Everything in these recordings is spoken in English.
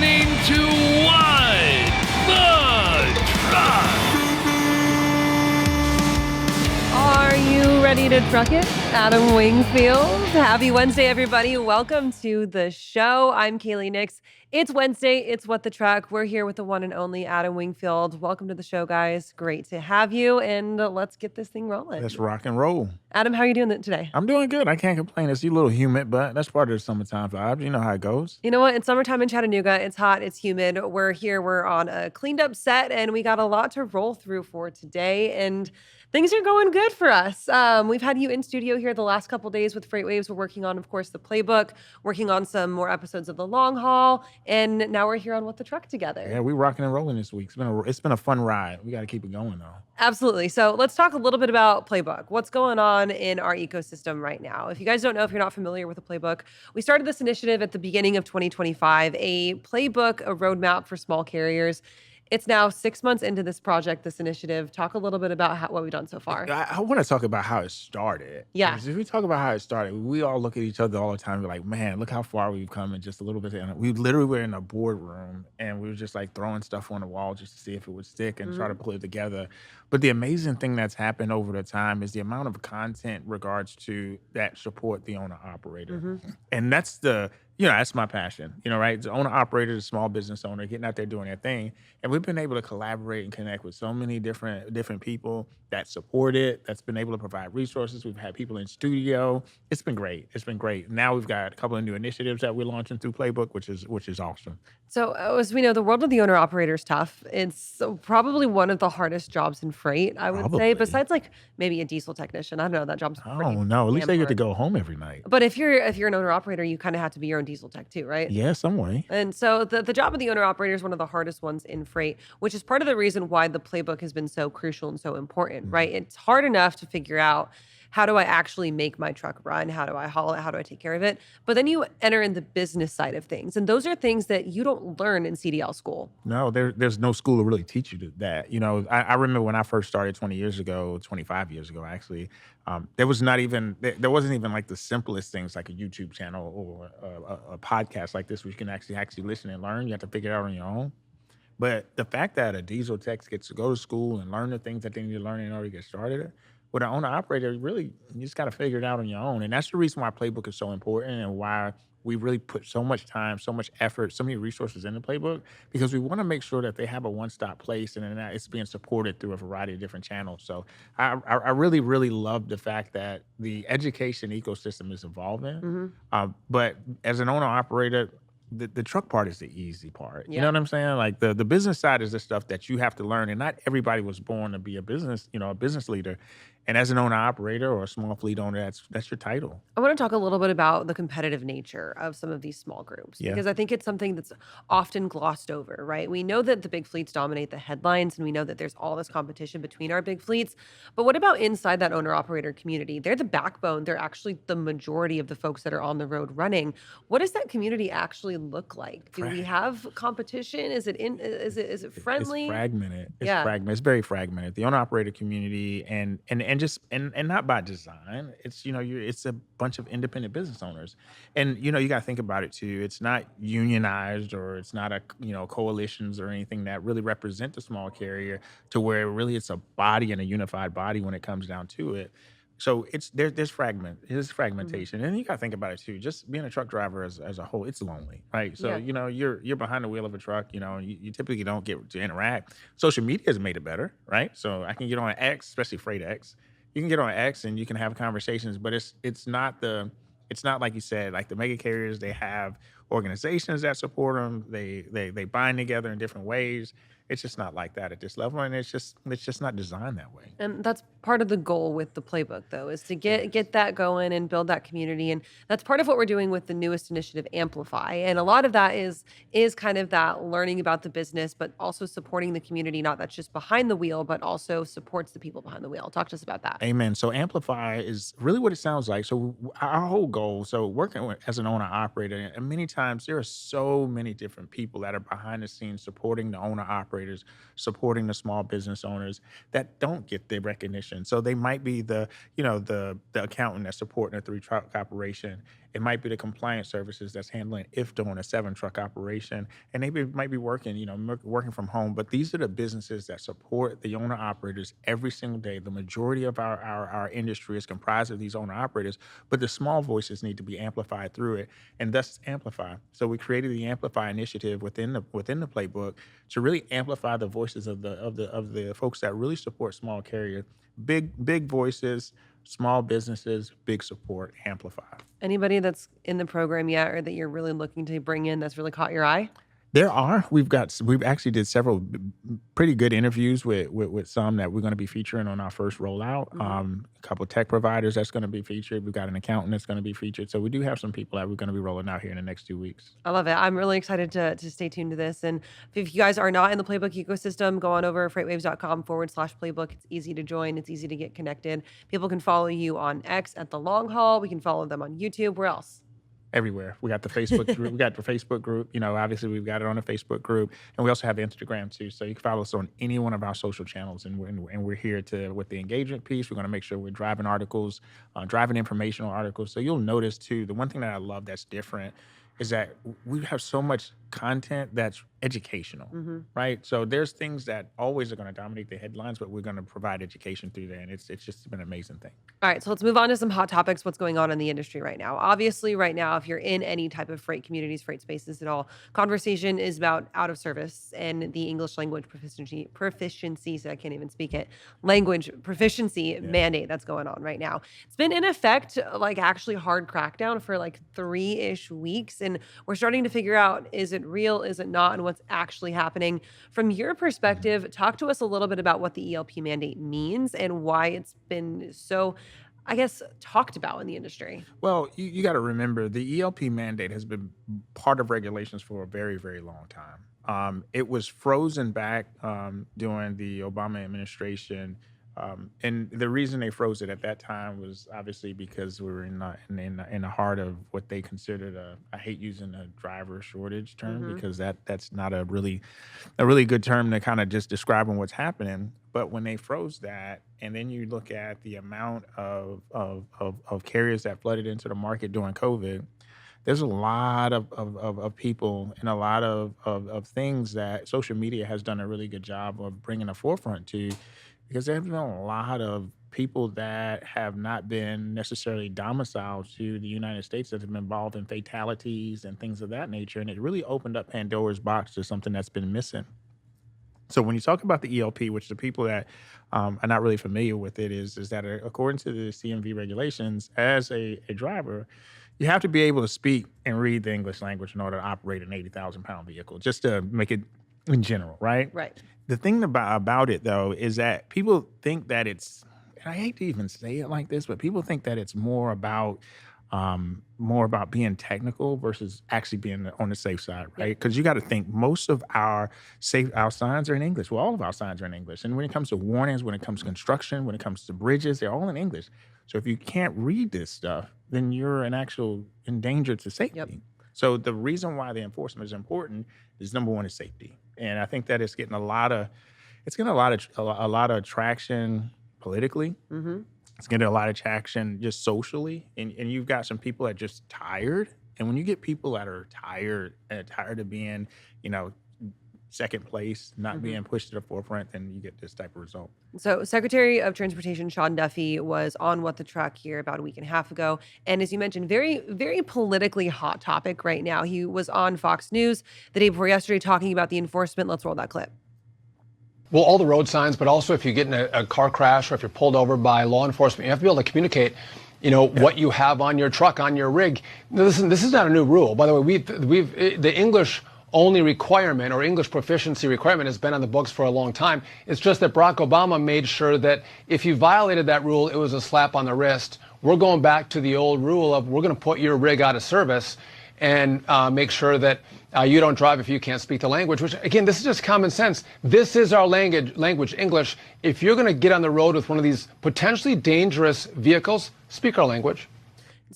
listening to What the Truck. Are you ready to truck it? Adam Wingfield. Happy Wednesday, everybody. Welcome to the show. I'm Kaylee Nix. It's Wednesday. It's What the Truck. We're here with the one and only Adam Wingfield. Welcome to the show, guys. Great to have you. And let's get this thing rolling. Let's rock and roll. Adam, how are you doing today? I'm doing good. I can't complain. It's a little humid, but that's part of the summertime vibe. You know how it goes. You know what? It's summertime in Chattanooga. It's hot. It's humid. We're here. We're on a cleaned up set, and we got a lot to roll through for today. And things are going good for us. We've had you in studio here the last couple days with FreightWaves. We're working on, of course, the Playbook, working on some more episodes of The Long Haul, and now we're here on What the Truck together. Yeah, we're rocking and rolling this week. It's been a fun ride. We got to keep it going, though. Absolutely. So let's talk a little bit about Playbook. What's going on in our ecosystem right now? If you guys don't know, if you're not familiar with the Playbook, we started this initiative at the beginning of 2025, a Playbook, a roadmap for small carriers. It's now 6 months into this project, this initiative. Talk a little bit about what we've done so far. I want to talk about how it started. Yeah. Because if we talk about how it started, we all look at each other all the time and be like, man, look how far we've come in just a little bit. And we literally were in a boardroom and we were just like throwing stuff on the wall just to see if it would stick and try to pull it together. But the amazing thing that's happened over the time is the amount of content regards to that support the owner operator. And that's that's my passion, right? The owner operator, the small business owner, getting out there doing their thing. And we've been able to collaborate and connect with so many different people that support it, that's been able to provide resources. We've had people in studio. It's been great. Now we've got a couple of new initiatives that we're launching through Playbook, which is awesome. So as we know, the world of the owner operator is tough. It's probably one of the hardest jobs in freight, I would say, besides like maybe a diesel technician. I don't know, that job's pretty no, at least they damn get to hard. go home every night. But if you're an owner operator, you kind of have to be your own diesel tech too, right? Yeah, some way. And so the job of the owner operator is one of the hardest ones in freight, which is part of the reason why the Playbook has been so crucial and so important, right? It's hard enough to figure out, how do I actually make my truck run? How do I haul it? How do I take care of it? But then you enter in the business side of things. And those are things that you don't learn in CDL school. No, there's no school to really teach you that. I remember when I first started 25 years ago, actually, there wasn't even like the simplest things like a YouTube channel or a podcast like this where you can actually listen and learn. You have to figure it out on your own. But the fact that a diesel tech gets to go to school and learn the things that they need to learn in order to get started, with an owner operator, really, you just got to figure it out on your own. And that's the reason why Playbook is so important and why we really put so much time, so much effort, so many resources in the Playbook, because we want to make sure that they have a one-stop place and that it's being supported through a variety of different channels. So I really, really love the fact that the education ecosystem is evolving. But as an owner operator, the truck part is the easy part. You know what I'm saying? Like the business side is the stuff that you have to learn. And not everybody was born to be a business leader. And as an owner operator or a small fleet owner, that's your title. I want to talk a little bit about the competitive nature of some of these small groups, because I think it's something that's often glossed over, right? We know that the big fleets dominate the headlines, and we know that there's all this competition between our big fleets. But what about inside that owner operator community? They're the backbone. They're actually the majority of the folks that are on the road running. What does that community actually look like? Do we have competition? Is it friendly? It's fragmented. Fragmented. It's very fragmented. The owner operator community and not by design. It's it's a bunch of independent business owners, and you got to think about it too. It's not unionized or it's not a coalitions or anything that really represent the small carrier to where really it's a body and a unified body when it comes down to it. So there's fragmentation, and you got to think about it too. Just being a truck driver as a whole, it's lonely, right? So you're behind the wheel of a truck, and you typically don't get to interact. Social media has made it better, right? So I can get on X, especially Freight X. You can get on X and you can have conversations, but it's not like you said, like the mega carriers. They have organizations that support them. They bind together in different ways. It's just not like that at this level, and it's just not designed that way. And that's part of the goal with the Playbook, though, is to get that going and build that community. And that's part of what we're doing with the newest initiative, Amplify. And a lot of that is kind of that learning about the business, but also supporting the community, not that's just behind the wheel, but also supports the people behind the wheel. Talk to us about that. Amen. So Amplify is really what it sounds like. So our whole goal, working as an owner operator, and many times there are so many different people that are behind the scenes supporting the owner operator, supporting the small business owners that don't get the recognition. So they might be the accountant that's supporting a 3-truck operation, It might be the compliance services that's handling IFTA on a 7-truck operation, and they might be working, working from home. But these are the businesses that support the owner operators every single day. The majority of our industry is comprised of these owner operators, but the small voices need to be amplified through it, and thus Amplify. So we created the Amplify initiative within the Playbook to really amplify the voices of the folks that really support small carriers. Big voices, small businesses, big support, Amplify. Anybody that's in the program yet or that you're really looking to bring in that's really caught your eye? There are. We've actually did several pretty good interviews with some that we're going to be featuring on our first rollout. A couple of tech providers that's going to be featured. We've got an accountant that's going to be featured. So we do have some people that we're going to be rolling out here in the next 2 weeks. I love it. I'm really excited to stay tuned to this. And if you guys are not in the Playbook ecosystem, go on over freightwaves.com/Playbook. It's easy to join. It's easy to get connected. People can follow you on X at The Long Haul. We can follow them on YouTube. Where else? Everywhere. We got the Facebook group. We got the Facebook group. Obviously we've got it on the Facebook group, and we also have Instagram too. So you can follow us on any one of our social channels, and we're here with the engagement piece. We're going to make sure we're driving articles, driving informational articles. So you'll notice too, the one thing that I love that's different is that we have so much content that's educational, right? So there's things that always are going to dominate the headlines, but we're going to provide education through there, and it's just been an amazing thing. All right, so let's move on to some hot topics, what's going on in the industry right now. Obviously, right now, if you're in any type of freight communities, freight spaces at all, conversation is about out of service and the English language proficiency, so I can't even speak it, language proficiency mandate that's going on right now. It's been in effect, actually hard crackdown for 3-ish weeks, and we're starting to figure out, is it real, is it not, and what's actually happening. From your perspective, talk to us a little bit about what the ELP mandate means and why it's been so, I guess, talked about in the industry. Well, you got to remember the ELP mandate has been part of regulations for a very, very long time. It was frozen back during the Obama administration. And the reason they froze it at that time was obviously because we were in the heart of what they considered I hate using a driver shortage term because that's not a really good term to kind of just describing what's happening. But when they froze that, and then you look at the amount of carriers that flooded into the market during COVID, there's a lot of people and a lot of things that social media has done a really good job of bringing a forefront to. Because there have been a lot of people that have not been necessarily domiciled to the United States that have been involved in fatalities and things of that nature. And it really opened up Pandora's box to something that's been missing. So when you talk about the ELP, which the people that are not really familiar with it is that according to the CMV regulations, as a driver, you have to be able to speak and read the English language in order to operate an 80,000-pound vehicle, just to make it in general, right? Right. The thing about it, though, is that people think that it's, and I hate to even say it like this, but people think that it's more about being technical versus actually being on the safe side, right? Because you got to think most of our signs are in English. Well, all of our signs are in English. And when it comes to warnings, when it comes to construction, when it comes to bridges, they're all in English. So if you can't read this stuff, then you're in danger to safety. Yep. So the reason why the enforcement is important is number one is safety. And I think that it's getting a lot of traction politically. It's getting a lot of traction just socially. And you've got some people that are just tired. And when you get people that are tired of being, second place, not being pushed to the forefront, then you get this type of result. So Secretary of Transportation Sean Duffy was on What the Truck here about a week and a half ago. And as you mentioned, very, very politically hot topic right now. He was on Fox News the day before yesterday talking about the enforcement. Let's roll that clip. Well, all the road signs, but also if you get in a car crash or if you're pulled over by law enforcement, you have to be able to communicate, what you have on your truck, on your rig. Now, listen, this is not a new rule. By the way, the English only requirement or English proficiency requirement has been on the books for a long time. It's just that Barack Obama made sure that if you violated that rule, it was a slap on the wrist. We're going back to the old rule of we're going to put your rig out of service and make sure that you don't drive if you can't speak the language, which, again, this is just common sense. This is our language, English. If you're going to get on the road with one of these potentially dangerous vehicles, speak our language.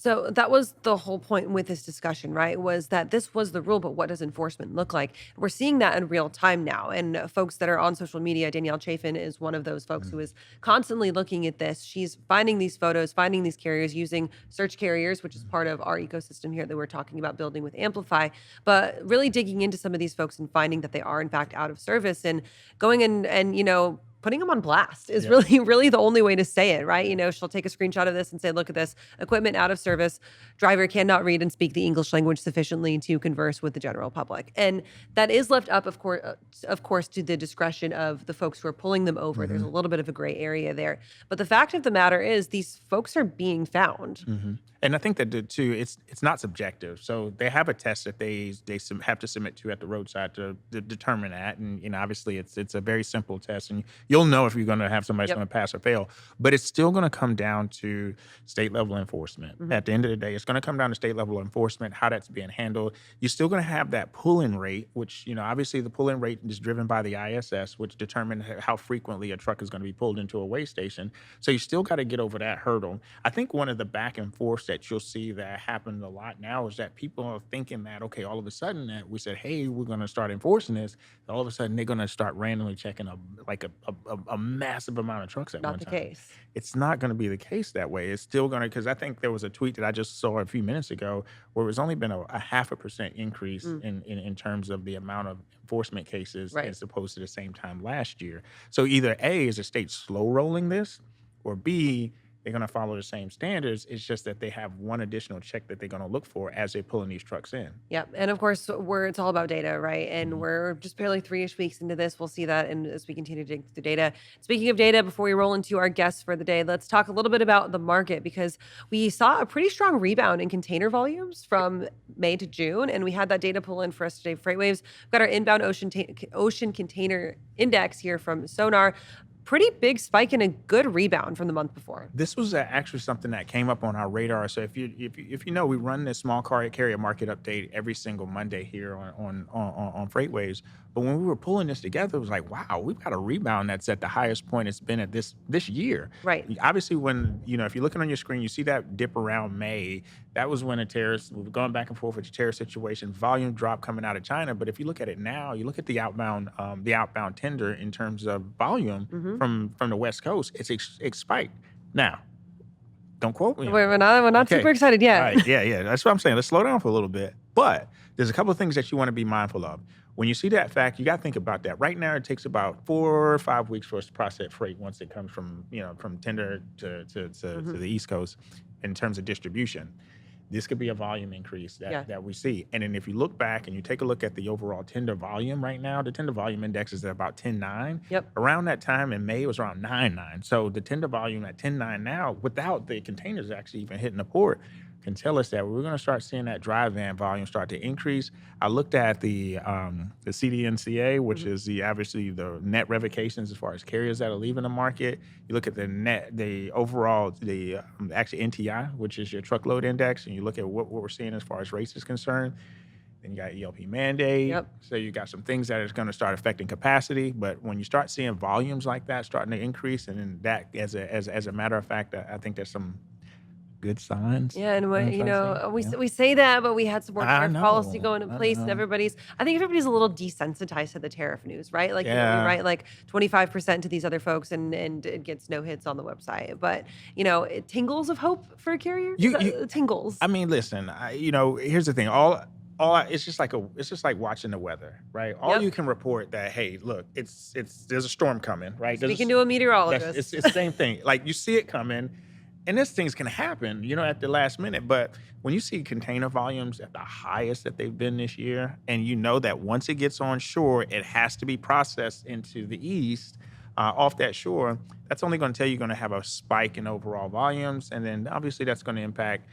So that was the whole point with this discussion, right? Was that this was the rule, but what does enforcement look like? We're seeing that in real time now. And folks that are on social media, Danielle Chafin is one of those folks who is constantly looking at this. She's finding these photos, finding these carriers, using search carriers, which is part of our ecosystem here that we're talking about building with Amplify, but really digging into some of these folks and finding that they are in fact out of service and going and putting them on blast is really the only way to say it, right? She'll take a screenshot of this and say, look at this, equipment out of service, driver cannot read and speak the English language sufficiently to converse with the general public. And that is left up, of course, to the discretion of the folks who are pulling them over. There's a little bit of a gray area there. But the fact of the matter is these folks are being found. And I think that too, it's not subjective. So they have a test that they have to submit to at the roadside to determine that. And obviously it's a very simple test, and you'll know if you're going to have somebody that's going to pass or fail. But it's still going to come down to state level enforcement. At the end of the day, it's going to come down to state level enforcement, how that's being handled. You're still going to have that pull-in rate, which obviously the pull-in rate is driven by the ISS, which determines how frequently a truck is going to be pulled into a weigh station. So you still got to get over that hurdle. I think one of the back and forth that you'll see that happens a lot now is that people are thinking that, okay, all of a sudden that we said, hey, we're going to start enforcing this. All of a sudden they're going to start randomly checking a massive amount of trucks at one time. Not the case. It's not going to be the case that way. It's still going to, because I think there was a tweet that I just saw a few minutes ago where it's only been a 0.5% increase in terms of the amount of enforcement cases as opposed to the same time last year. So either A, is the state slow rolling this, or B, they're going to follow the same standards. It's just that they have one additional check that they're going to look for as they're pulling these trucks in. Yep. And of course, it's all about data, right? And we're just barely 3-ish weeks into this. We'll see that as we continue to dig through the data. Speaking of data, before we roll into our guests for the day, let's talk a little bit about the market, because we saw a pretty strong rebound in container volumes from May to June. And we had that data pull in for us today. FreightWaves, we've got our inbound ocean container index here from Sonar. Pretty big spike and a good rebound from the month before. This was actually something that came up on our radar. So if you know, we run this small carrier market update every single Monday here on FreightWaves. But when we were pulling this together, it was like, wow, we've got a rebound that's at the highest point it's been at this year. Right. Obviously, when if you're looking on your screen, you see that dip around May. That was when we were going back and forth with the terrorist situation, volume drop coming out of China. But if you look at it now, you look at the outbound tender in terms of volume from the West Coast, it's spiked. Now, don't quote me. We're not super excited yet. All right, yeah. That's what I'm saying. Let's slow down for a little bit. But there's a couple of things that you want to be mindful of. When you see that fact, you got to think about that. Right now, it takes about 4 or 5 weeks for us to process freight once it comes from tender to the East Coast in terms of distribution. This could be a volume increase that we see. And then if you look back and you take a look at the overall tender volume right now, the tender volume index is at about 10.9. Yep. Around that time in May, it was around 9.9. So the tender volume at 10.9 now, without the containers actually even hitting the port, can tell us that we're going to start seeing that dry van volume start to increase. I looked at the CDNCA, which is obviously the net revocations as far as carriers that are leaving the market. You look at the overall actually NTI, which is your truckload index, and you look at what we're seeing as far as rates is concerned. Then you got ELP Mandate. Yep. So you got some things that are going to start affecting capacity. But when you start seeing volumes like that starting to increase, and then that as a matter of fact, I think there's some good signs. Yeah, and we say that, but we had some more tariff policy going in place, and I think everybody's a little desensitized to the tariff news, right? Like we write like 25% to these other folks, and it gets no hits on the website. But it tingles of hope for a carrier. Tingles. I mean, listen, here's the thing. It's just like watching the weather, right? All you can report that, hey, look, there's a storm coming, right? Speaking to a meteorologist. It's the same thing. Like you see it coming. And these things can happen, at the last minute. But when you see container volumes at the highest that they've been this year, and you know that once it gets on shore, it has to be processed into the east, off that shore, that's only going to tell you you're going to have a spike in overall volumes. And then obviously that's going to impact,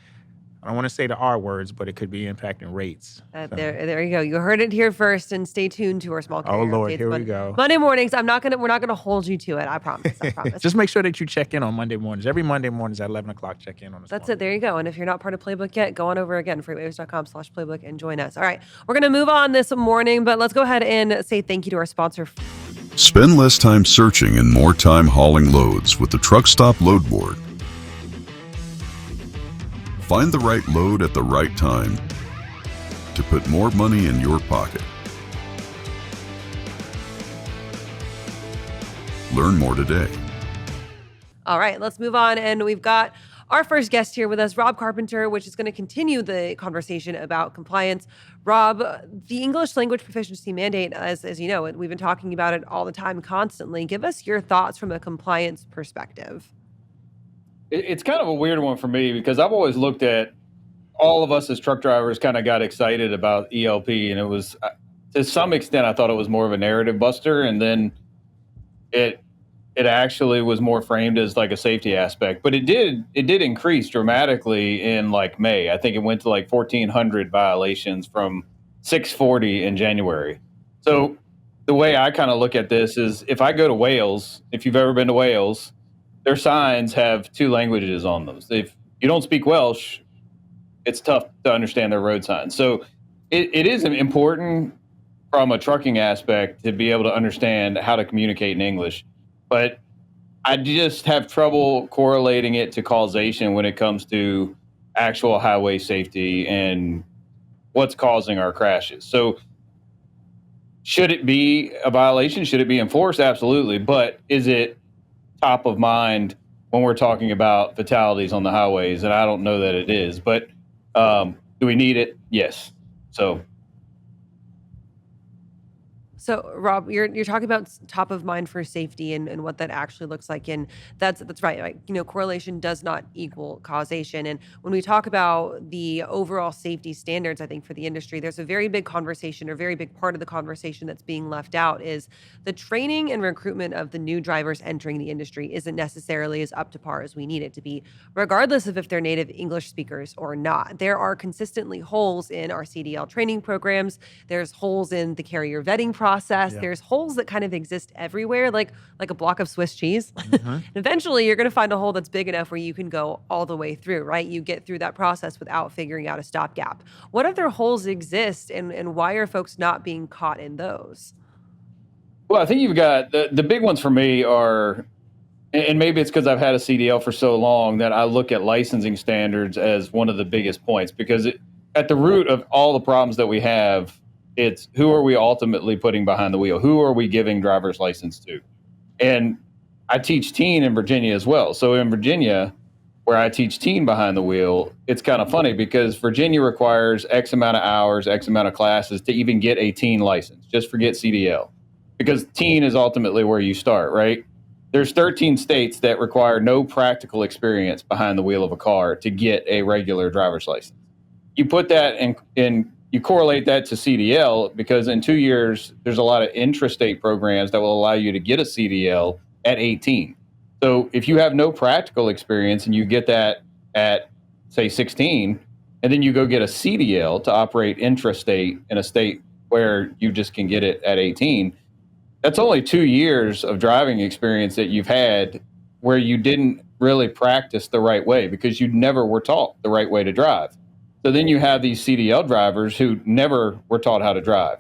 I don't want to say the R words, but it could be impacting rates. There you go. You heard it here first, and stay tuned to our small carrier Lord, updates. here we go. Monday mornings, we're not gonna hold you to it. I promise. Just make sure that you check in on Monday mornings. Every Monday mornings at 11 o'clock, check in on us. That's it. There you go. And if you're not part of Playbook yet, go on over again, FreightWaves.com/Playbook, and join us. All right, we're gonna move on this morning, but let's go ahead and say thank you to our sponsor. Spend less time searching and more time hauling loads with the Truck Stop Load Board. Find the right load at the right time to put more money in your pocket. Learn more today. All right, let's move on. And we've got our first guest here with us, Rob Carpenter, which is going to continue the conversation about compliance. Rob, the English language proficiency mandate, as you know, we've been talking about it all the time, constantly. Give us your thoughts from a compliance perspective. It's kind of a weird one for me because I've always looked at all of us as truck drivers kind of got excited about ELP, and it was, to some extent, I thought it was more of a narrative buster, and then it actually was more framed as like a safety aspect. But it did increase dramatically in like May. I think it went to like 1,400 violations from 640 in January. So the way I kind of look at this is if I go to Wales, if you've ever been to Wales, their signs have 2 languages on them. If you don't speak Welsh, it's tough to understand their road signs. So it is important from a trucking aspect to be able to understand how to communicate in English. But I just have trouble correlating it to causation when it comes to actual highway safety and what's causing our crashes. So should it be a violation? Should it be enforced? Absolutely. But is it top of mind when we're talking about fatalities on the highways? And I don't know that it is. But do we need it? Yes. So, Rob, you're talking about top of mind for safety and what that actually looks like, and that's right. Like, you know, correlation does not equal causation. And when we talk about the overall safety standards, I think for the industry, there's a very big conversation, or very big part of the conversation that's being left out is the training and recruitment of the new drivers entering the industry isn't necessarily as up to par as we need it to be, regardless of if they're native English speakers or not. There are consistently holes in our CDL training programs. There's holes in the carrier vetting process. Yeah. There's holes that kind of exist everywhere, like a block of Swiss cheese. Mm-hmm. And eventually, you're going to find a hole that's big enough where you can go all the way through, right? You get through that process without figuring out a stopgap. What other holes exist, and why are folks not being caught in those? Well, I think you've got the big ones for me are, and maybe it's because I've had a CDL for so long that I look at licensing standards as one of the biggest points, because at the root of all the problems that we have, it's who are we ultimately putting behind the wheel? Who are we giving driver's license to? And I teach teen in Virginia as well. So in Virginia, where I teach teen behind the wheel, it's kind of funny because Virginia requires X amount of hours, X amount of classes to even get a teen license. Just forget CDL, because teen is ultimately where you start, right? There's 13 states that require no practical experience behind the wheel of a car to get a regular driver's license. You put that in you correlate that to CDL, because in 2 years, there's a lot of intrastate programs that will allow you to get a CDL at 18. So if you have no practical experience and you get that at, say, 16, and then you go get a CDL to operate intrastate in a state where you just can get it at 18, that's only 2 years of driving experience that you've had where you didn't really practice the right way because you never were taught the right way to drive. So then you have these CDL drivers who never were taught how to drive.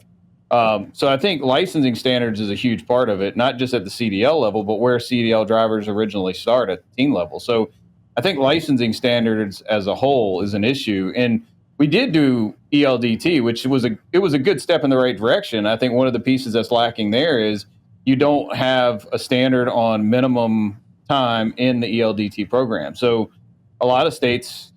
So I think licensing standards is a huge part of it, not just at the CDL level, but where CDL drivers originally start at the teen level. So I think licensing standards as a whole is an issue. And we did do ELDT, which was a good step in the right direction. I think one of the pieces that's lacking there is you don't have a standard on minimum time in the ELDT program. So a lot of states,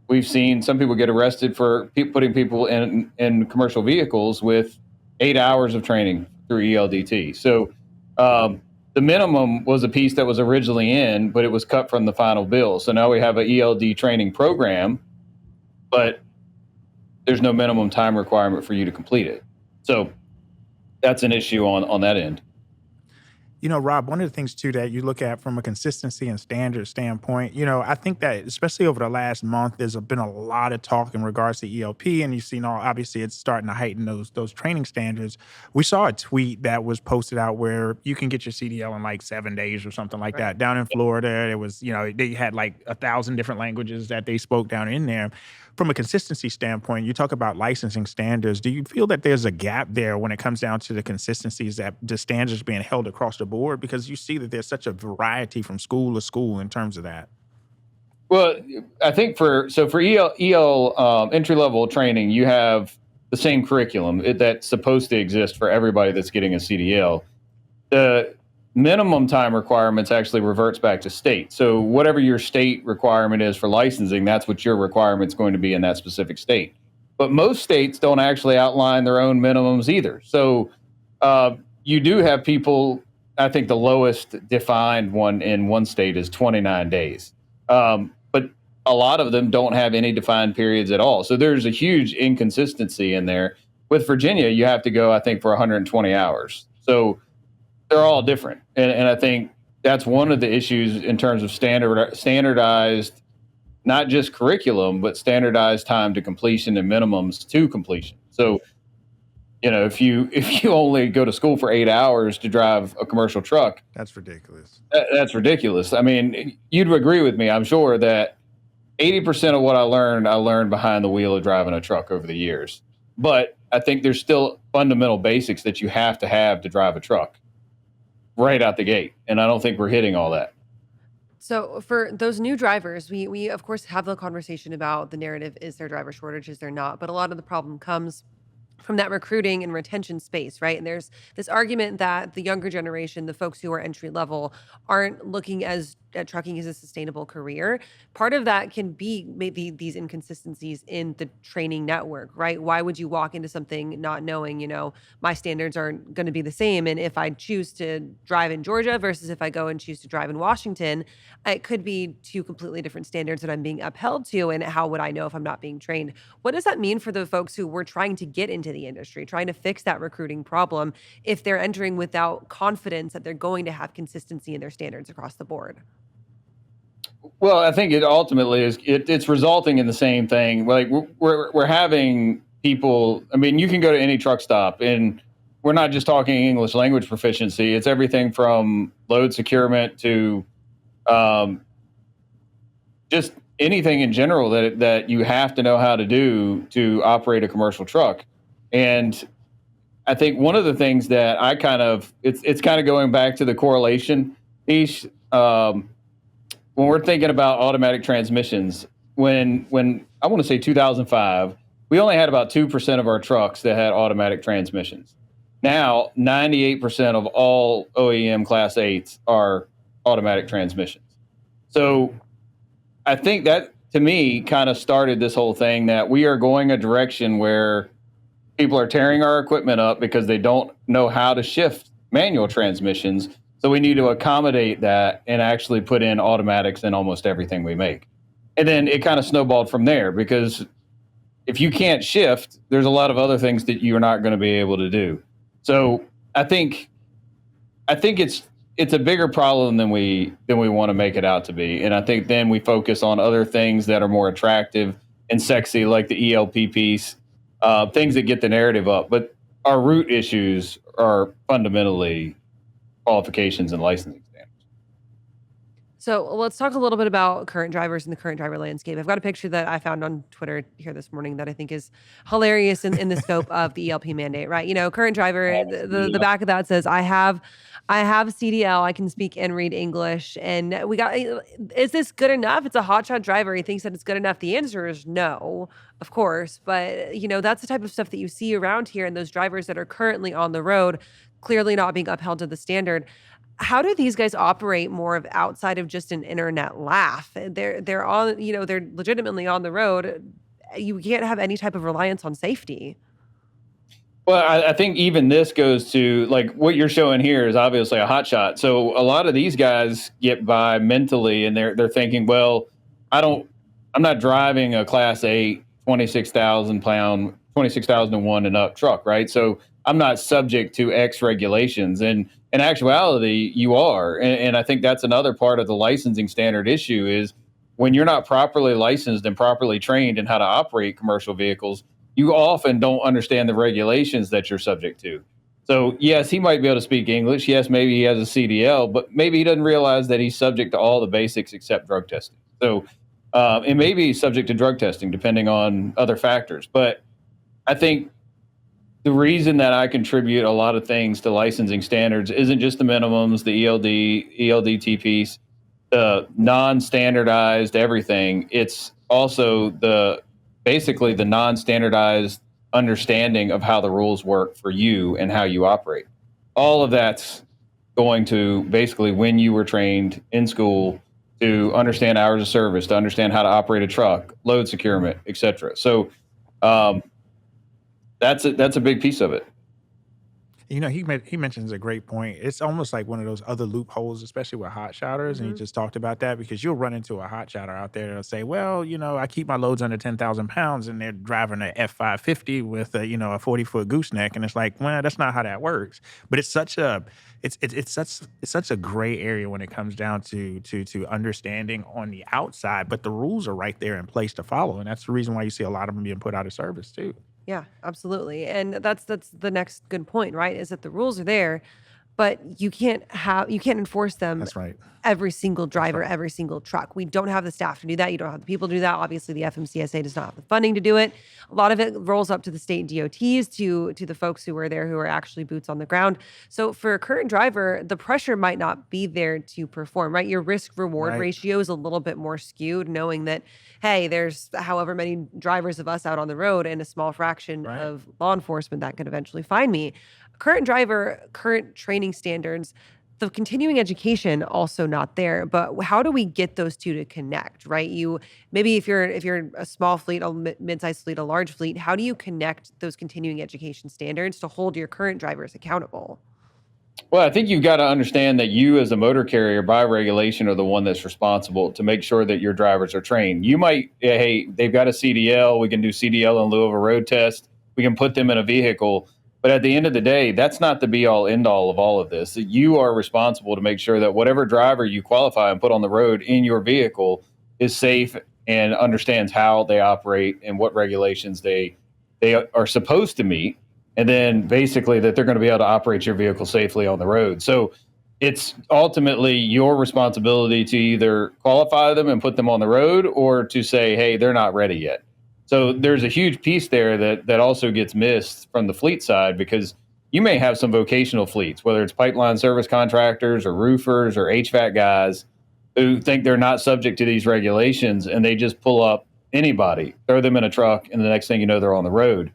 we've seen some people get arrested for putting people in commercial vehicles with 8 hours of training through ELDT. So the minimum was a piece that was originally in, but it was cut from the final bill. So now we have an ELD training program, but there's no minimum time requirement for you to complete it. So that's an issue on that end. You know, Rob, one of the things, too, that you look at from a consistency and standard standpoint, you know, I think that especially over the last month, there's been a lot of talk in regards to ELP, and you've seen, obviously, it's starting to heighten those training standards. We saw a tweet that was posted out where you can get your CDL in like 7 days or something like that. Down in Florida, it was, you know, they had like 1,000 different languages that they spoke down in there. From a consistency standpoint, you talk about licensing standards. Do you feel that there's a gap there when it comes down to the consistencies that the standards being held across the board? Because you see that there's such a variety from school to school in terms of that. Well, I think for EL entry level training, you have the same curriculum that's supposed to exist for everybody that's getting a CDL. The minimum time requirements actually reverts back to state. So whatever your state requirement is for licensing, that's what your requirement's going to be in that specific state. But most states don't actually outline their own minimums either. So you do have people, I think the lowest defined one in one state is 29 days. But a lot of them don't have any defined periods at all. So there's a huge inconsistency in there. With Virginia, you have to go, I think, for 120 hours. So they're all different. And I think that's one of the issues in terms of standardized, not just curriculum, but standardized time to completion and minimums to completion. So, if you only go to school for 8 hours to drive a commercial truck, that's ridiculous. That's ridiculous. I mean, you'd agree with me, I'm sure, that 80% of what I learned behind the wheel of driving a truck over the years. But I think there's still fundamental basics that you have to drive a truck right out the gate. And I don't think we're hitting all that. So for those new drivers, we of course have the conversation about the narrative, is there driver shortage, is there not? But a lot of the problem comes from that recruiting and retention space, right? And there's this argument that the younger generation, the folks who are entry level, aren't looking at trucking as a sustainable career. Part of that can be maybe these inconsistencies in the training network, right? Why would you walk into something not knowing, my standards aren't going to be the same? And if I choose to drive in Georgia versus if I go and choose to drive in Washington, it could be two completely different standards that I'm being upheld to. And how would I know if I'm not being trained? What does that mean for the folks who were trying to get into the industry, trying to fix that recruiting problem, if they're entering without confidence that they're going to have consistency in their standards across the board? Well, I think it ultimately is. It's resulting in the same thing. Like we're having people. I mean, you can go to any truck stop, and we're not just talking English language proficiency. It's everything from load securement to just anything in general that you have to know how to do to operate a commercial truck. And I think one of the things that it's kind of going back to the correlation piece. When we're thinking about automatic transmissions, when I want to say 2005, we only had about 2% of our trucks that had automatic transmissions. Now, 98% of all OEM Class 8s are automatic transmissions. So I think that, to me, kind of started this whole thing that we are going a direction where people are tearing our equipment up because they don't know how to shift manual transmissions. So we need to accommodate that and actually put in automatics in almost everything we make. And then it kind of snowballed from there, because if you can't shift, there's a lot of other things that you're not going to be able to do. So I think it's a bigger problem than we want to make it out to be. And I think then we focus on other things that are more attractive and sexy, like the ELP piece, things that get the narrative up. But our root issues are fundamentally qualifications and licensing standards. So let's talk a little bit about current drivers and the current driver landscape. I've got a picture that I found on Twitter here this morning that I think is hilarious in the scope of the ELP mandate, right? Current driver, the back of that says, I have CDL, I can speak and read English. And is this good enough? It's a hotshot driver. He thinks that it's good enough. The answer is no, of course. But, that's the type of stuff that you see around here. And those drivers that are currently on the road, clearly not being upheld to the standard. How do these guys operate more of outside of just an internet laugh? They're on, they're legitimately on the road. You can't have any type of reliance on safety. Well, I think even this goes to, like, what you're showing here is obviously a hot shot. So a lot of these guys get by mentally, and they're thinking, well, I'm not driving a Class 8 26,000 pound 26,001 and up truck, right? So I'm not subject to X regulations. And in actuality, you are. And I think that's another part of the licensing standard issue is when you're not properly licensed and properly trained in how to operate commercial vehicles, you often don't understand the regulations that you're subject to. So yes, he might be able to speak English. Yes, maybe he has a CDL, but maybe he doesn't realize that he's subject to all the basics except drug testing. So and maybe he's subject to drug testing depending on other factors. But I think the reason that I contribute a lot of things to licensing standards isn't just the minimums, the ELDT piece. the non-standardized everything. It's also basically the non-standardized understanding of how the rules work for you and how you operate. All of that's going to basically, when you were trained in school to understand hours of service, to understand how to operate a truck, load securement, etc. So that's a big piece of it. You know, he mentions a great point. It's almost like one of those other loopholes, especially with hot shotters. And he just talked about that because you'll run into a hot shotter out there that'll say, well, you know, I keep my loads under 10,000 pounds, and they're driving an F550 with a 40-foot gooseneck. And it's like, well, that's not how that works. But it's such a gray area when it comes down to understanding on the outside, but the rules are right there in place to follow. And that's the reason why you see a lot of them being put out of service too. Yeah, absolutely. And that's the next good point, right? Is that the rules are there, but you can't enforce them. That's right. Every single driver, every single truck. We don't have the staff to do that. You don't have the people to do that. Obviously, the FMCSA does not have the funding to do it. A lot of it rolls up to the state DOTs, to the folks who are there who are actually boots on the ground. So for a current driver, the pressure might not be there to perform, right? Your risk-reward ratio is a little bit more skewed, knowing that, hey, there's however many drivers of us out on the road and a small fraction of law enforcement that could eventually find me. Current driver, current training standards, the continuing education also not there, but how do we get those two to connect, right? Maybe if you're a small fleet, a mid-sized fleet, a large fleet, how do you connect those continuing education standards to hold your current drivers accountable? Well, I think you've got to understand that you as a motor carrier by regulation are the one that's responsible to make sure that your drivers are trained. You might, hey, they've got a CDL, we can do CDL in lieu of a road test, we can put them in a vehicle. But at the end of the day, that's not the be-all, end-all of all of this. You are responsible to make sure that whatever driver you qualify and put on the road in your vehicle is safe and understands how they operate and what regulations they are supposed to meet, and then basically that they're going to be able to operate your vehicle safely on the road. So it's ultimately your responsibility to either qualify them and put them on the road, or to say, hey, they're not ready yet. So there's a huge piece there that also gets missed from the fleet side, because you may have some vocational fleets, whether it's pipeline service contractors or roofers or HVAC guys, who think they're not subject to these regulations, and they just pull up anybody, throw them in a truck, and the next thing you know, they're on the road.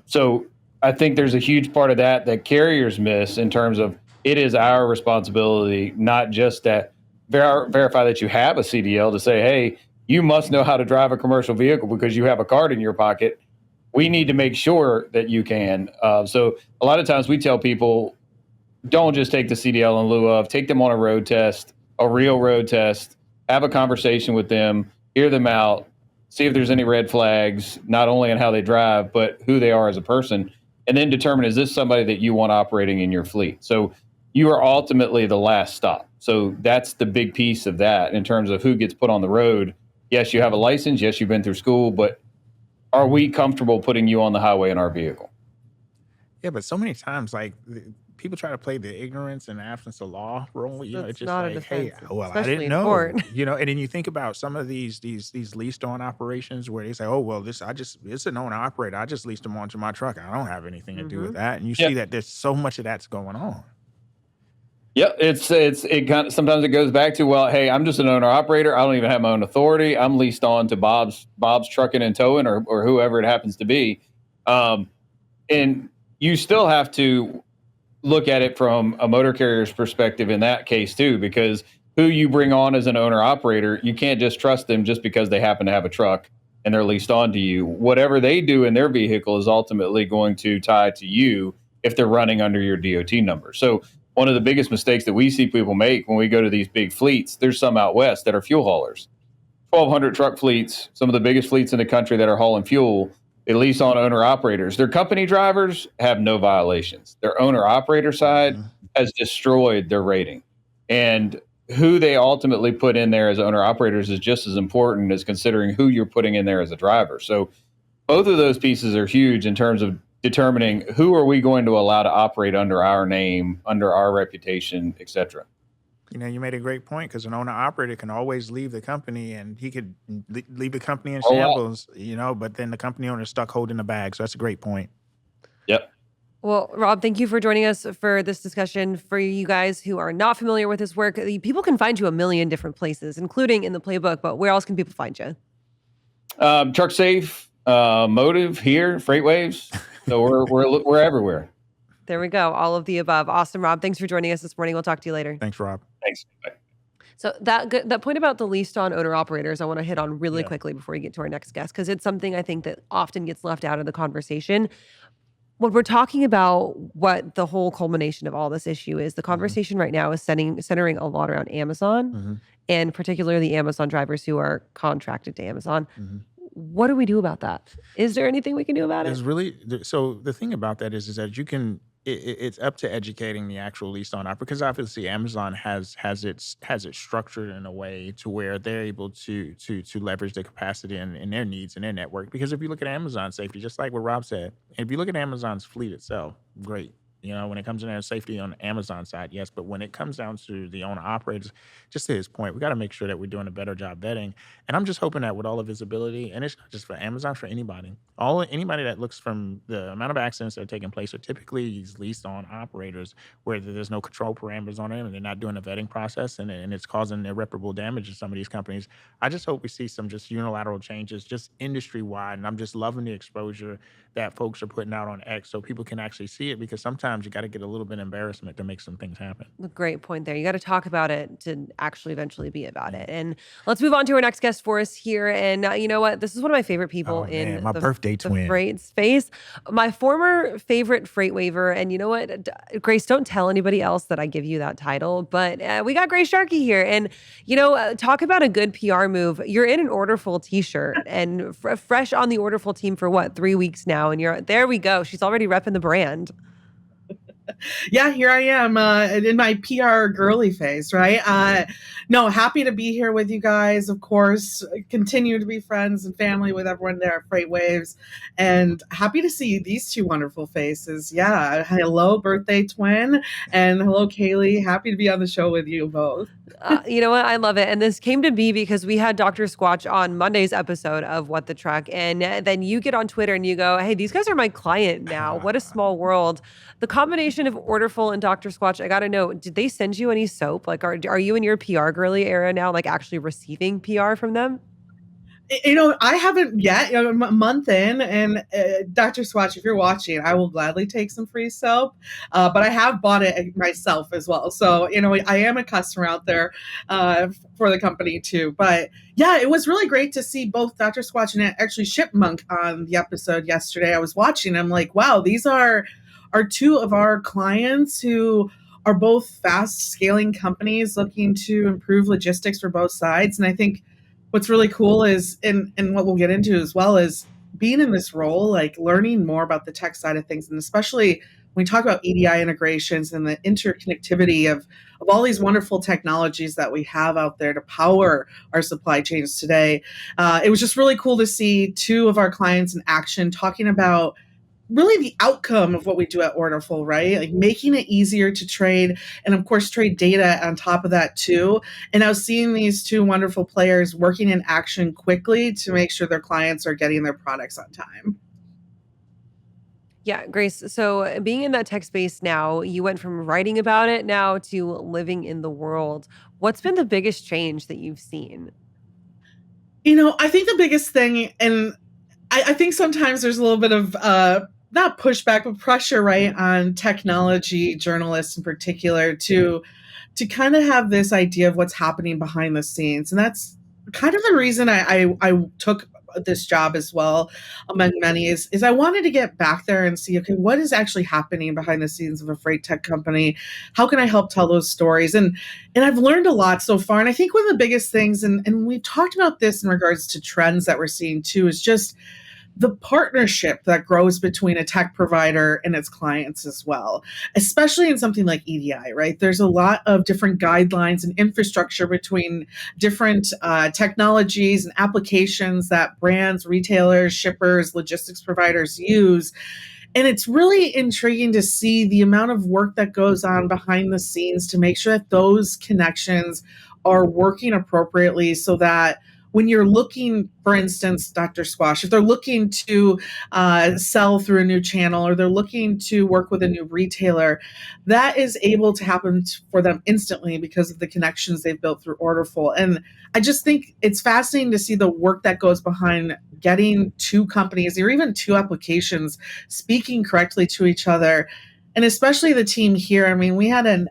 So I think there's a huge part of that carriers miss, in terms of it is our responsibility, not just to verify that you have a CDL, to say, hey, you must know how to drive a commercial vehicle because you have a card in your pocket. We need to make sure that you can. So a lot of times we tell people, don't just take the CDL in lieu of, take them on a road test, a real road test, have a conversation with them, hear them out, see if there's any red flags, not only in how they drive, but who they are as a person, and then determine, is this somebody that you want operating in your fleet? So you are ultimately the last stop. So that's the big piece of that in terms of who gets put on the road. Yes, you have a license. Yes, you've been through school, but are we comfortable putting you on the highway in our vehicle? Yeah, but so many times, like, people try to play the ignorance and absence of law role. You know, That's it's just not a like, hey, defense, well, I especially didn't in know. court. You know, and then you think about some of these leased on operations where they say, oh, well, it's an owner operator. I just leased them onto my truck. I don't have anything to do with that. And you see that there's so much of that's going on. Yeah, it kind of, sometimes it goes back to, well, hey, I'm just an owner operator. I don't even have my own authority. I'm leased on to Bob's Trucking and Towing, or whoever it happens to be. And you still have to look at it from a motor carrier's perspective in that case too, because who you bring on as an owner operator, you can't just trust them just because they happen to have a truck and they're leased on to you. Whatever they do in their vehicle is ultimately going to tie to you if they're running under your DOT number. So one of the biggest mistakes that we see people make when we go to these big fleets, there's some out west that are fuel haulers. 1,200 truck fleets, some of the biggest fleets in the country that are hauling fuel, at least on owner operators. Their company drivers have no violations. Their owner operator side has destroyed their rating. And who they ultimately put in there as owner operators is just as important as considering who you're putting in there as a driver. So both of those pieces are huge in terms of determining who are we going to allow to operate under our name, under our reputation, et cetera. You know, you made a great point, because an owner operator can always leave the company, and he could leave the company in shambles, you know, but then the company owner is stuck holding the bag. So that's a great point. Yep. Well, Rob, thank you for joining us for this discussion. For you guys who are not familiar with this work, people can find you a million different places, including in the Playbook, but where else can people find you? Truck Safe, Motive here, FreightWaves. So we're everywhere. There we go. All of the above. Awesome, Rob. Thanks for joining us this morning. We'll talk to you later. Thanks, Rob. Thanks. Bye. So that point about the leased on owner operators, I want to hit on really quickly before we get to our next guest, because it's something I think that often gets left out of the conversation. When we're talking about what the whole culmination of all this issue is, the conversation right now is centering a lot around Amazon, and particularly the Amazon drivers who are contracted to Amazon. What do we do about that? Is there anything we can do about it? So the thing about that is that you can. It's up to educating the actual leased on operator, because obviously Amazon has it structured in a way to where they're able to leverage the capacity and their needs and their network. Because if you look at Amazon safety, just like what Rob said, if you look at Amazon's fleet itself, great. When it comes to their safety on the Amazon side, yes. But when it comes down to the owner operators, just to his point, we got to make sure that we're doing a better job vetting. And I'm just hoping that with all of visibility, and it's not just for Amazon, for anybody that looks from the amount of accidents that are taking place are typically these leased on operators where there's no control parameters on them and they're not doing a vetting process and it's causing irreparable damage to some of these companies. I just hope we see some just unilateral changes, just industry wide. And I'm just loving the exposure that folks are putting out on X so people can actually see it, because sometimes you got to get a little bit of embarrassment to make some things happen. Great point there. You got to talk about it to actually eventually be about it. And let's move on to our next guest for us here. And you know what? This is one of my favorite people in my birthday twin. The freight space. My former favorite FreightWaver. And you know what? Grace, don't tell anybody else that I give you that title, but we got Grace Sharkey here. And, talk about a good PR move. You're in an Orderful t-shirt and fresh on the Orderful team for what, 3 weeks now? And there we go. She's already repping the brand. Yeah, here I am in my PR girly phase, right? No, happy to be here with you guys. Of course, continue to be friends and family with everyone there at FreightWaves, and happy to see these two wonderful faces. Yeah, hello, birthday twin, and hello, Kaylee. Happy to be on the show with you both. You know what? I love it. And this came to be because we had Dr. Squatch on Monday's episode of What the Truck. And then you get on Twitter and you go, hey, these guys are my client now. What a small world. The combination of Orderful and Dr. Squatch, I got to know, did they send you any soap? Like, are you in your PR girly era now, like actually receiving PR from them? I haven't yet, a month in, and Dr. Squatch, if you're watching, I will gladly take some free soap, but I have bought it myself as well. So, I am a customer out there for the company too. But yeah, it was really great to see both Dr. Squatch and actually Shipmonk on the episode yesterday. I was watching, I'm like, wow, these are two of our clients who are both fast scaling companies looking to improve logistics for both sides. And I think what's really cool is, and what we'll get into as well, is being in this role, like learning more about the tech side of things. And especially when we talk about EDI integrations and the interconnectivity of all these wonderful technologies that we have out there to power our supply chains today. It was just really cool to see two of our clients in action talking about really the outcome of what we do at Orderful, right? Like making it easier to trade, and of course trade data on top of that too. And I was seeing these two wonderful players working in action quickly to make sure their clients are getting their products on time. Yeah, Grace. So being in that tech space now, you went from writing about it now to living in the world. What's been the biggest change that you've seen? I think the biggest thing, and I think sometimes there's a little bit of not pushback, but pressure, right, on technology journalists in particular to kind of have this idea of what's happening behind the scenes. And that's kind of the reason I took this job as well, among many, is I wanted to get back there and see, okay, what is actually happening behind the scenes of a freight tech company? How can I help tell those stories? And I've learned a lot so far. And I think one of the biggest things, and we've talked about this in regards to trends that we're seeing too, is just the partnership that grows between a tech provider and its clients as well, especially in something like EDI, right? There's a lot of different guidelines and infrastructure between different technologies and applications that brands, retailers, shippers, logistics providers use. And it's really intriguing to see the amount of work that goes on behind the scenes to make sure that those connections are working appropriately so that when you're looking, for instance, Dr. Squash, if they're looking to sell through a new channel or they're looking to work with a new retailer, that is able to happen for them instantly because of the connections they've built through Orderful. And I just think it's fascinating to see the work that goes behind getting two companies or even two applications speaking correctly to each other. And especially the team here. I mean, we had an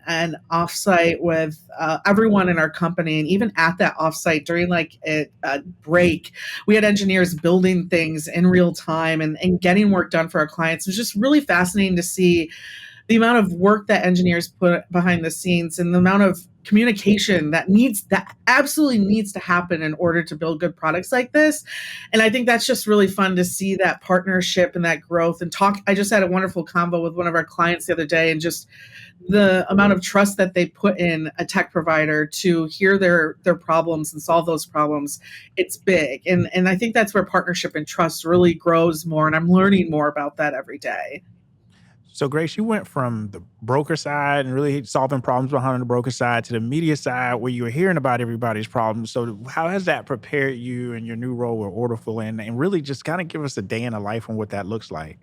offsite with everyone in our company. And even at that offsite during like a break, we had engineers building things in real time and getting work done for our clients. It was just really fascinating to see the amount of work that engineers put behind the scenes and the amount of communication that absolutely needs to happen in order to build good products like this. And I think that's just really fun to see that partnership and that growth and talk. I just had a wonderful convo with one of our clients the other day, and just the amount of trust that they put in a tech provider to hear their problems and solve those problems. It's big. And I think that's where partnership and trust really grows more. And I'm learning more about that every day. So, Grace, you went from the broker side and really solving problems behind the broker side to the media side where you were hearing about everybody's problems. So how has that prepared you in your new role with Orderful, and really just kind of give us a day in the life on what that looks like?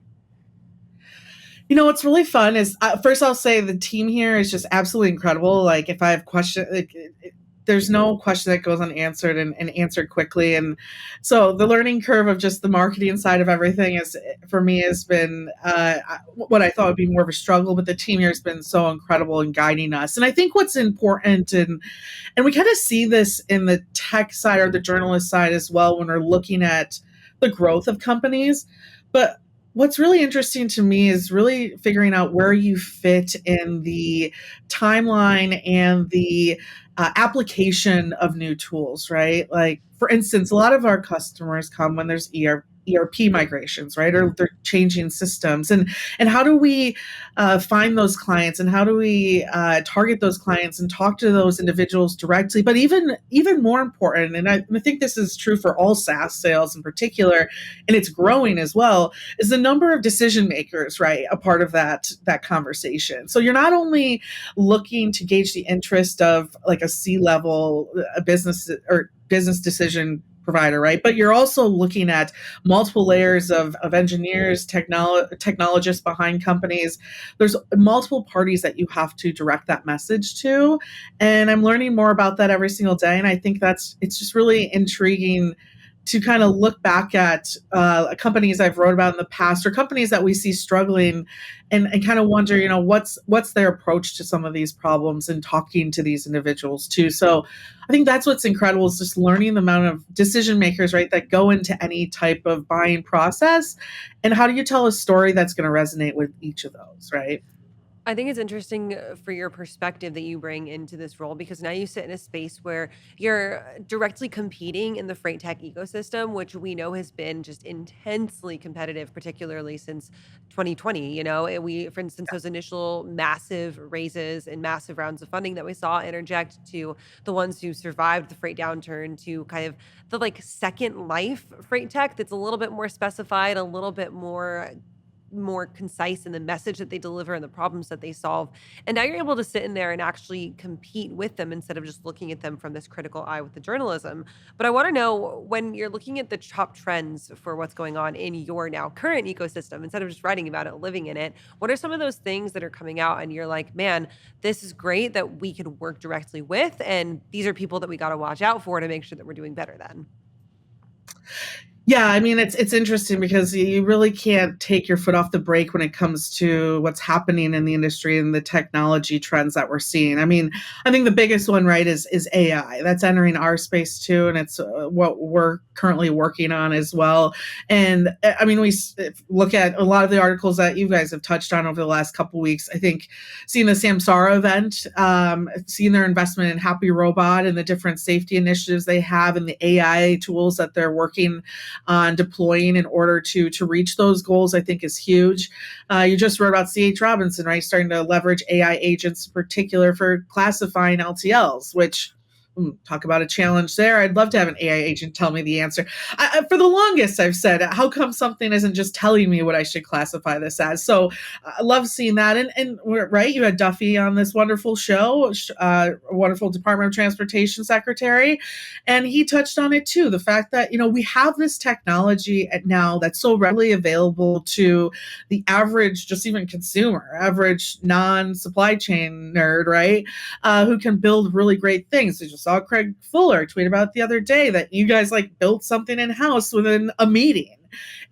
You know, what's really fun is, first I'll say the team here is just absolutely incredible. Like if I have questions, there's no question that goes unanswered and answered quickly. And so the learning curve of just the marketing side of everything is, for me, has been what I thought would be more of a struggle, but the team here has been so incredible in guiding us. And I think what's important, and we kind of see this in the tech side or the journalist side as well when we're looking at the growth of companies. But what's really interesting to me is really figuring out where you fit in the timeline and the application of new tools, right? Like, for instance, a lot of our customers come when there's ERP migrations, right? Or they're changing systems. And how do we find those clients, and how do we target those clients and talk to those individuals directly? But even more important, and I think this is true for all SaaS sales in particular, and it's growing as well, is the number of decision makers, right? A part of that conversation. So you're not only looking to gauge the interest of like a C-level, a business decision provider, right? But you're also looking at multiple layers of engineers, technologists behind companies. There's multiple parties that you have to direct that message to. And I'm learning more about that every single day. And I think it's just really intriguing to kind of look back at companies I've wrote about in the past, or companies that we see struggling, and kind of wonder, you know, what's their approach to some of these problems, and talking to these individuals too. So I think that's what's incredible, is just learning the amount of decision makers, right, that go into any type of buying process, and how do you tell a story that's going to resonate with each of those, right? I think it's interesting for your perspective that you bring into this role, because now you sit in a space where you're directly competing in the freight tech ecosystem, which we know has been just intensely competitive, particularly since 2020. You know, for instance, those initial massive raises and massive rounds of funding that we saw interject to the ones who survived the freight downturn, to kind of the like second life freight tech that's a little bit more specified, a little bit more concise in the message that they deliver and the problems that they solve. And now you're able to sit in there and actually compete with them instead of just looking at them from this critical eye with the journalism. But I want to know, when you're looking at the top trends for what's going on in your now current ecosystem, instead of just writing about it, living in it, what are some of those things that are coming out and you're like, man, this is great that we could work directly with, and these are people that we got to watch out for to make sure that we're doing better then? Yeah, I mean, it's interesting because you really can't take your foot off the brake when it comes to what's happening in the industry and the technology trends that we're seeing. I mean, I think the biggest one, right, is AI. That's entering our space too, and it's what we're currently working on as well. And I mean, we look at a lot of the articles that you guys have touched on over the last couple of weeks. I think seeing the Samsara event, seeing their investment in Happy Robot and the different safety initiatives they have, and the AI tools that they're working on deploying in order to reach those goals, I think is huge. You just wrote about C.H. Robinson, right? Starting to leverage AI agents in particular for classifying LTLs, which talk about a challenge there. I'd love to have an AI agent tell me the answer. For the longest, I've said, how come something isn't just telling me what I should classify this as? So I love seeing that. And right, you had Duffy on this wonderful show, wonderful Department of Transportation secretary, and he touched on it too. The fact that, we have this technology now that's so readily available to the average, just even consumer, average non-supply chain nerd, right, who can build really great things. We just saw Craig Fuller tweet about it the other day that you guys built something in-house within a meeting.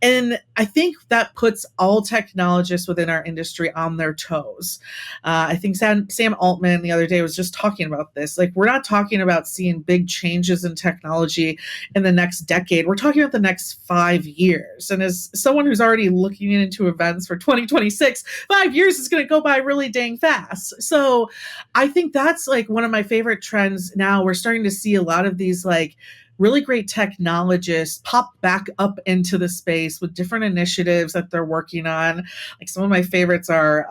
And I think that puts all technologists within our industry on their toes. I think Sam Altman the other day was just talking about this. We're not talking about seeing big changes in technology in the next decade. We're talking about the next 5 years. And as someone who's already looking into events for 2026, 5 years is going to go by really dang fast. So I think that's one of my favorite trends now. We're starting to see a lot of these really great technologists pop back up into the space with different initiatives that they're working on. Some of my favorites are,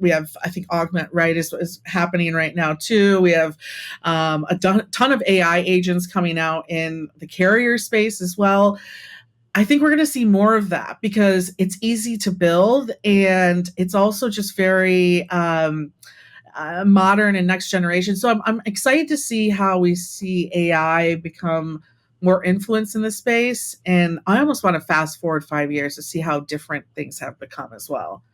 we have, I think, Augment, right, is happening right now too. We have a ton of AI agents coming out in the carrier space as well. I think we're going to see more of that because it's easy to build and it's also just very modern and next generation. So I'm excited to see how we see AI become more influence in the space. And I almost want to fast forward 5 years to see how different things have become as well.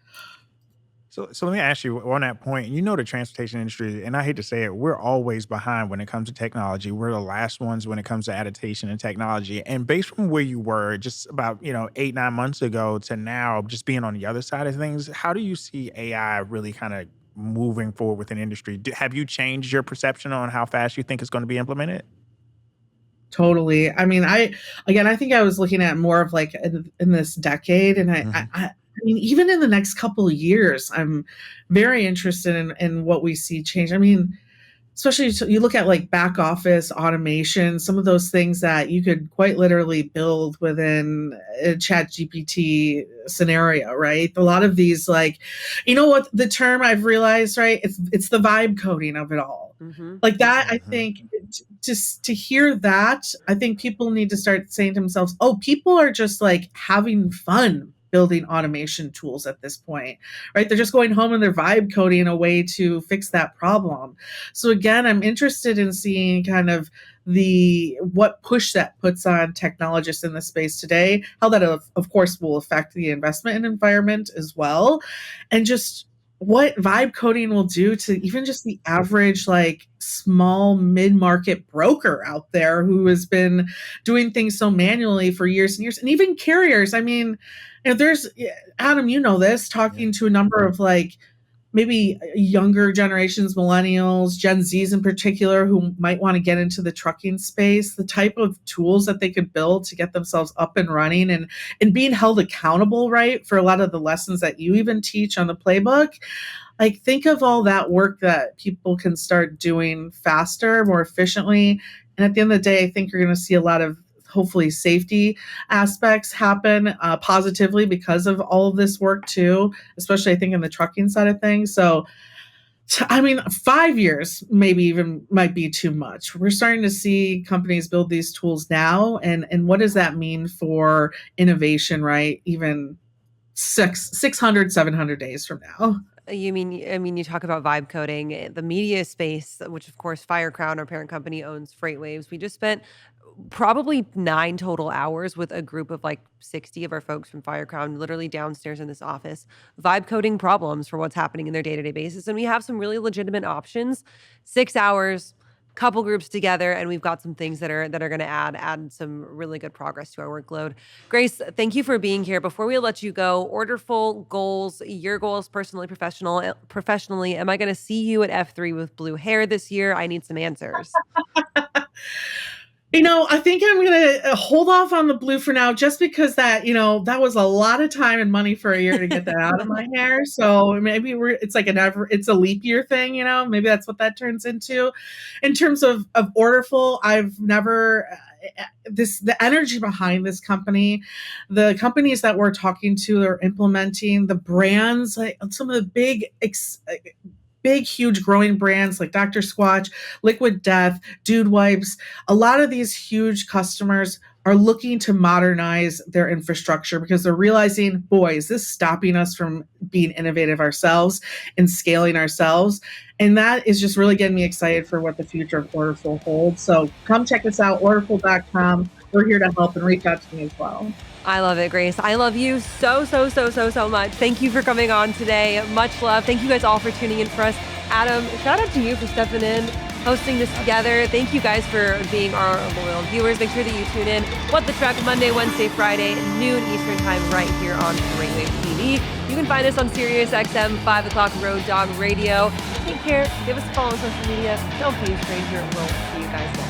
So let me ask you on that point, the transportation industry, and I hate to say it, we're always behind when it comes to technology. We're the last ones when it comes to adaptation and technology. And based from where you were just about, 8-9 months ago to now, just being on the other side of things, how do you see AI really kind of moving forward within industry? Have you changed your perception on how fast you think it's going to be implemented? Totally. I mean, I think I was looking at more of in this decade, and I mean, even in the next couple of years, I'm very interested in what we see change. I mean, especially you look at back office automation, some of those things that you could quite literally build within a chat GPT scenario, right? A lot of these what the term I've realized, right? It's the vibe coding of it all. Mm-hmm. That, I think just to hear that, I think people need to start saying to themselves, oh, people are just having fun building automation tools at this point, right? They're just going home and they're vibe coding a way to fix that problem. So again, I'm interested in seeing kind of what push that puts on technologists in the space today, how that of course will affect the investment environment as well, and just what vibe coding will do to even just the average small mid-market broker out there who has been doing things so manually for years and years, and even carriers. I mean, there's Adam, this, talking to a number of maybe younger generations, millennials, Gen Zs in particular, who might want to get into the trucking space, the type of tools that they could build to get themselves up and running and being held accountable, right, for a lot of the lessons that you even teach on the playbook. Think of all that work that people can start doing faster, more efficiently. And at the end of the day, I think you're going to see a lot of hopefully safety aspects happen positively because of all of this work too, especially I think in the trucking side of things. So, I mean, 5 years maybe even might be too much. We're starting to see companies build these tools now. And what does that mean for innovation, right? Even 600, 700 days from now. I mean, you talk about vibe coding, the media space, which of course Firecrown, our parent company, owns FreightWaves. We just spent probably 9 total hours with a group of 60 of our folks from Firecrown, literally downstairs in this office, vibe coding problems for what's happening in their day-to-day basis. And we have some really legitimate options. 6 hours, couple groups together, and we've got some things that are going to add some really good progress to our workload. Grace, thank you for being here. Before we let you go, Orderful goals, your goals personally, professionally. Am I going to see you at F3 with blue hair this year? I need some answers. I think I'm going to hold off on the blue for now, just because that was a lot of time and money for a year to get that out of my hair. So maybe it's it's a leap year thing, maybe that's what that turns into. In terms of Orderful, I've never, the energy behind this company, the companies that we're talking to are implementing the brands, some of the big big, huge growing brands like Dr. Squatch, Liquid Death, Dude Wipes. A lot of these huge customers are looking to modernize their infrastructure because they're realizing, boy, is this stopping us from being innovative ourselves and scaling ourselves? And that is just really getting me excited for what the future of Orderful holds. So come check us out, orderful.com. We're here to help, and reach out to me as well. I love it, Grace. I love you so much. Thank you for coming on today. Much love. Thank you guys all for tuning in for us. Adam, shout out to you for stepping in, hosting this together. Thank you guys for being our loyal viewers. Make sure that you tune in. What the Truck, Monday, Wednesday, Friday, noon Eastern time, right here on FreightWaves TV. You can find us on Sirius XM, 5 o'clock Road Dog Radio. Take care. Give us a follow on social media. Don't be a stranger. We'll see you guys later.